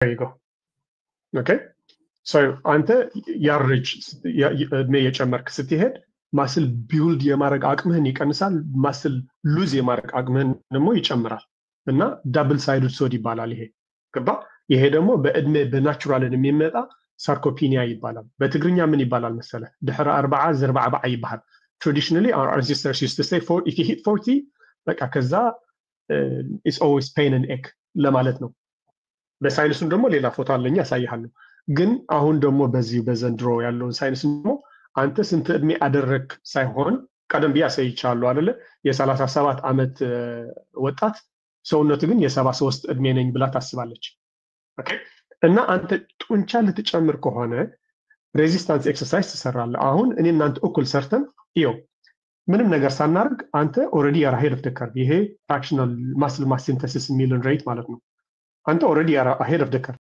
There you go. Okay. So አንተ ያርጅ እድሜ የጨመርክ ስትሄድ ማስል ቢውልድ የማድረግ አቅምህን ይቀንሳል ማስል ሉዝ የማድረግ አቅምህን ደግሞ ይጨምራል እና ዳብል ሳይድድ ሶድ ይባላል ይሄ ገባ ይሄ ደግሞ በእድሜ በናቹራልን የሚመጣ ሳርኮፒኒያ ይባላል በትግርኛ ምን ይባላል መሰለ ድህረ 40 ዝርባዕባዕ ይባላል traditionally our ancestors used to say for if you hit 40 በቃ ከዛ it's always pain and ache ለማለት ነው በሳይንሱም ደግሞ ሌላ ፎቶ አለኝ ያሳያለሁ ግን አሁን ደግሞ በዚህ በዘንድሮ ያለውን ሳይንስ ደግሞ አንተ ስንት እድሜ አደረክ ሳይሆን ቀደም ቢያሳይቻለሁ አይደለ የ37 አመት ወጣት ሰውነቱ ግን የ73 እድሜ ነኝ ብላ ታስባለች ኦኬ እና አንተ ጡንቻ ልትጨምር ከሆነ ሬዚስታንስ ኤክሰርሳይዝ ትሰራለህ አሁን እኔ እናንተ እኩል ሰርተን ይው ምንም ነገር ሳናርግ አንተ ኦሬዲ አር አሄድ ኦፍ ዘ ከርቭ ይሄ ፍራክሽናል ማስል ማስ ሲንተሲስ ሚሊዮን ሬት ማለት ነው አንተ ኦሬዲ አር አሄድ ኦፍ ዘ ከርቭ